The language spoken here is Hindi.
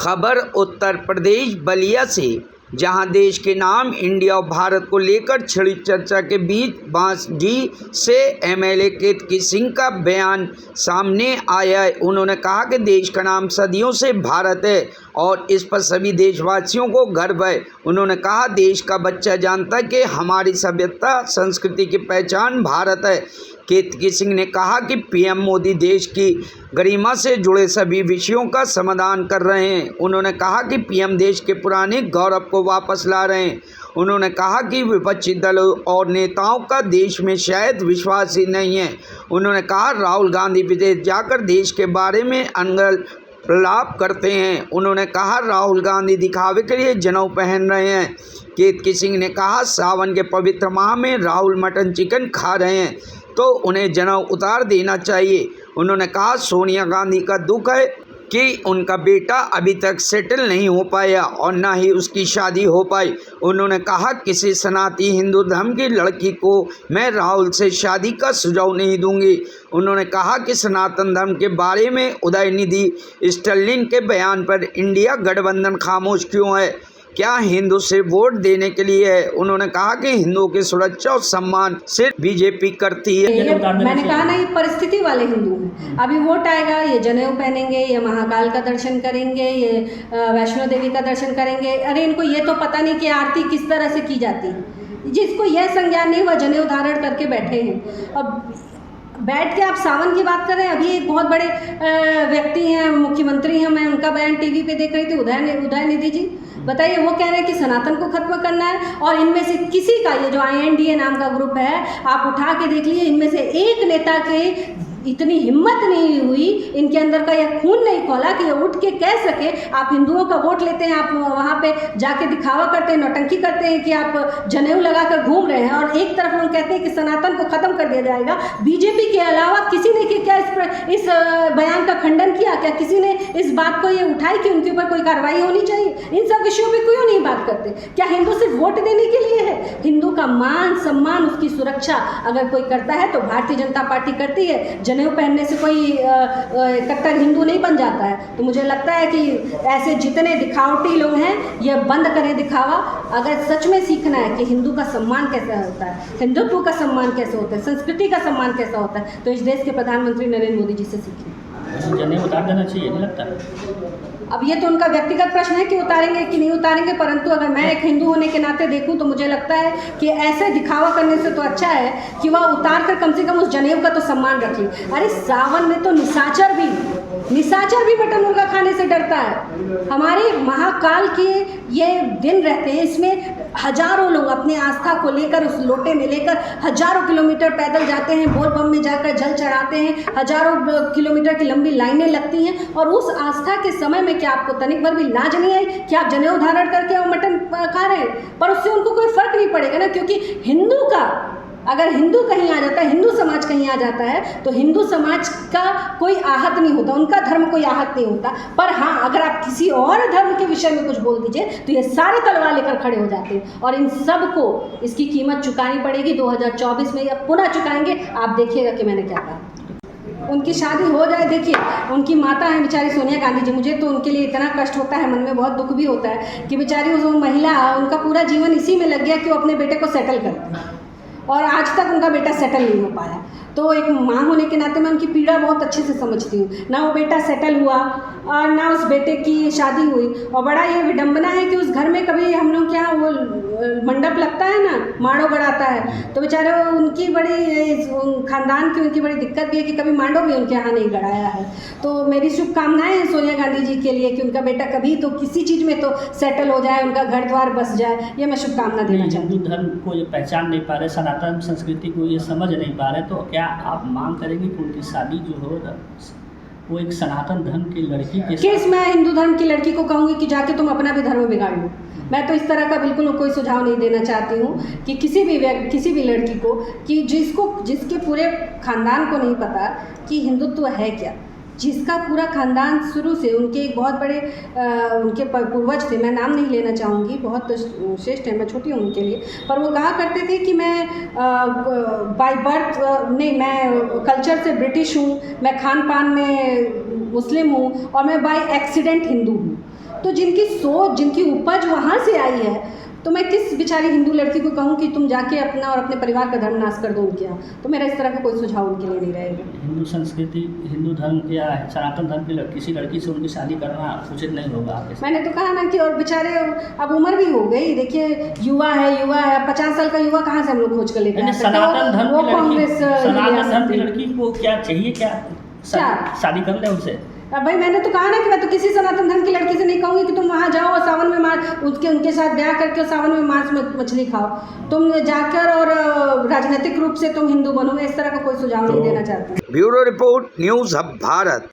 खबर उत्तर प्रदेश बलिया से, जहां देश के नाम इंडिया और भारत को लेकर छिड़ी चर्चा के बीच बांसडीह से एमएलए केतकी सिंह का बयान सामने आया है। उन्होंने कहा कि देश का नाम सदियों से भारत है और इस पर सभी देशवासियों को गर्व है। उन्होंने कहा, देश का बच्चा जानता है कि हमारी सभ्यता संस्कृति की पहचान भारत है। केतकी सिंह ने कहा कि पीएम मोदी देश की गरिमा से जुड़े सभी विषयों का समाधान कर रहे हैं। उन्होंने कहा कि पीएम देश के पुराने गौरव को वापस ला रहे हैं। उन्होंने कहा कि विपक्षी दलों और नेताओं का देश में शायद विश्वास ही नहीं है। उन्होंने कहा, राहुल गांधी विदेश जाकर देश के बारे में अनगढ़ प्रलाप करते हैं। उन्होंने कहा, राहुल गांधी दिखावे के लिए जनेऊ पहन रहे हैं। केतकी सिंह ने कहा, सावन के पवित्र माह में राहुल मटन चिकन खा रहे हैं तो उन्हें जनेऊ उतार देना चाहिए। उन्होंने कहा, सोनिया गांधी का दुख है कि उनका बेटा अभी तक सेटल नहीं हो पाया और ना ही उसकी शादी हो पाई। उन्होंने कहा, किसी सनातनी हिंदू धर्म की लड़की को मैं राहुल से शादी का सुझाव नहीं दूंगी। उन्होंने कहा कि सनातन धर्म के बारे में उदयनिधि स्टालिन के बयान पर इंडिया गठबंधन खामोश क्यों है? क्या हिंदू सिर्फ वोट देने के लिए है? उन्होंने कहा कि हिंदुओं की सुरक्षा और सम्मान सिर्फ बीजेपी करती है। मैंने कहा ना, ये परिस्थिति वाले हिंदू हैं। अभी वोट आएगा, ये जनेऊ पहनेंगे, ये महाकाल का दर्शन करेंगे, ये वैष्णो देवी का दर्शन करेंगे। अरे इनको ये तो पता नहीं कि आरती किस तरह से की जाती है। जिसको यह संज्ञान नहीं, वह जनेऊ धारण करके बैठे हैं। अब बैठ के आप सावन की बात कर रहे हैं। अभी एक बहुत बड़े व्यक्ति हैं, मुख्यमंत्री हैं, मैं उनका बयान टीवी पे देख रही थी, उदयनिधि जी। बताइए, वो कह रहे हैं कि सनातन को खत्म करना है और इनमें से किसी का, ये जो INDA नाम का ग्रुप है, आप उठा के देख लीजिए, इनमें से एक नेता के इतनी हिम्मत नहीं हुई, इनके अंदर का यह खून नहीं खोला कि ये उठ के कह सके आप हिंदुओं का वोट लेते हैं, आप वहाँ पे जाके दिखावा करते हैं, नौटंकी करते हैं कि आप जनेऊ लगा कर घूम रहे हैं, और एक तरफ लोग कहते हैं कि सनातन को ख़त्म कर दिया जाएगा। बीजेपी के अलावा किसी ने क्या इस बयान का खंडन किया? क्या किसी ने इस बात को ये उठाई कि उनके ऊपर कोई कार्रवाई होनी चाहिए? इन सब विषयों पर क्यों नहीं बात करते? क्या हिंदू सिर्फ वोट देने के लिए है? हिंदू का मान सम्मान, उसकी सुरक्षा अगर कोई करता है तो भारतीय जनता पार्टी करती है। जनेऊ पहनने से कोई कट्टर हिंदू नहीं बन जाता है। तो मुझे लगता है कि ऐसे जितने दिखावटी लोग हैं, ये बंद करें दिखावा। अगर सच में सीखना है कि हिंदू का सम्मान कैसा होता है, हिंदुत्व का सम्मान कैसे होता है, संस्कृति का सम्मान कैसा होता है, तो इस देश के प्रधानमंत्री नरेंद्र मोदी जी से सीखें। जनेऊ उतार देना चाहिए, नहीं लगता? अब ये तो उनका व्यक्तिगत प्रश्न है कि उतारेंगे कि नहीं उतारेंगे, परंतु अगर मैं एक हिंदू होने के नाते देखूं तो मुझे लगता है कि ऐसे दिखावा करने से तो अच्छा है कि वह उतार कर कम से कम उस जनेऊ का तो सम्मान रख ले। अरे सावन में तो निशाचर भी मटन मुर्गा खाने से डरता है। हमारे महाकाल के ये दिन रहते हैं, इसमें हजारों लोग अपनी आस्था को लेकर, उस लोटे में लेकर हजारों किलोमीटर पैदल जाते हैं, बोल बम में जाकर जल चढ़ाते हैं, हजारों किलोमीटर की लंबी लाइनें लगती हैं, और उस आस्था के समय में क्या आपको तनिक भर भी लाज नहीं आई कि आप जनेऊ धारण करके और मटन खा रहे हैं? पर उससे उनको कोई फर्क नहीं पड़ेगा ना, क्योंकि हिंदू का, अगर हिंदू कहीं आ जाता है, हिंदू समाज कहीं आ जाता है, तो हिंदू समाज का कोई आहत नहीं होता, उनका धर्म कोई आहत नहीं होता। पर हाँ, अगर आप किसी और धर्म के विषय में कुछ बोल दीजिए तो ये सारे तलवार लेकर खड़े हो जाते हैं, और इन सब को इसकी कीमत चुकानी पड़ेगी। 2024 में या पुनः चुकाएंगे। आप देखिएगा कि मैंने क्या कहा। उनकी शादी हो जाए, देखिए उनकी माता है बेचारी सोनिया गांधी जी, मुझे तो उनके लिए इतना कष्ट होता है, मन में बहुत दुख भी होता है कि बेचारी उस महिला, उनका पूरा जीवन इसी में लग गया कि वो अपने बेटे को सेटल कर दें, और आज तक उनका बेटा सेटल नहीं हो पाया। तो एक माँ होने के नाते मैं उनकी पीड़ा बहुत अच्छे से समझती हूँ। ना वो बेटा सेटल हुआ और ना उस बेटे की शादी हुई, और बड़ा ये विडंबना है कि उस घर में कभी हम लोग क्या, वो मंडप लगता है ना, मांडो गड़ाता है, तो बेचारे उनकी बड़ी खानदान की उनकी बड़ी दिक्कत भी है कि कभी मांडो भी उनके यहाँ नहीं गड़ाया है। तो मेरी शुभकामनाएं हैं सोनिया गांधी जी के लिए कि उनका बेटा कभी तो किसी चीज़ में तो सेटल हो जाए, उनका घर द्वार बस जाए, ये मैं शुभकामना देना चाहती हूँ। हिंदू धर्म को ये पहचान नहीं पा रहे, सनातन संस्कृति को ये समझ नहीं पा रहे, तो क्या आप मांग करेंगे कि उनकी शादी जो हो वो एक सनातन धर्म की लड़की के साथ? मैं हिंदू धर्म की लड़की को कहूँगी कि जाके तुम अपना भी धर्म बिगाड़ लो। मैं तो इस तरह का बिल्कुल कोई सुझाव नहीं देना चाहती हूँ कि किसी भी लड़की को, कि जिसके पूरे खानदान को नहीं पता कि हिंदुत्व है क्या, जिसका पूरा खानदान शुरू से, उनके एक बहुत बड़े उनके पूर्वज थे, मैं नाम नहीं लेना चाहूँगी, बहुत श्रेष्ठ है, मैं छोटी हूँ उनके लिए, पर वो कहा करते थे कि मैं बाय बर्थ नहीं, मैं कल्चर से ब्रिटिश हूँ, मैं खान पान में मुस्लिम हूँ, और मैं बाय एक्सीडेंट हिंदू हूँ। तो जिनकी सोच, जिनकी उपज वहाँ से आई है, तो मैं किस बेचारी हिंदू लड़की को कहूँ कि तुम जाके अपना और अपने परिवार का धर्म नाश कर दो उनके यहाँ। तो मेरा इस तरह का कोई सुझाव उनके लिए नहीं रहेगा। हिंदू संस्कृति, हिंदू धर्म या सनातन धर्म की किसी लड़की से उनकी शादी करना उचित नहीं होगा आपके साथ। मैंने तो कहा ना कि और बेचारे अब उम्र भी हो गई, देखिए युवा है 50 साल का युवा कहाँ से हम लोग खोज कर लेते हैं। सनातन धर्म की लड़की को क्या चाहिए, क्या शादी कर ले उनसे? अब भाई मैंने तो कहा ना कि मैं तो किसी सनातन धर्म की लड़की से नहीं कहूँगी कि तुम वहाँ जाओ और सावन में उनके साथ ब्याह करके सावन में मांस मछली खाओ। तुम जाकर और राजनीतिक रूप से तुम हिंदू बनो। मैं इस तरह का कोई सुझाव नहीं देना चाहती। Bureau report, news hub Bharat.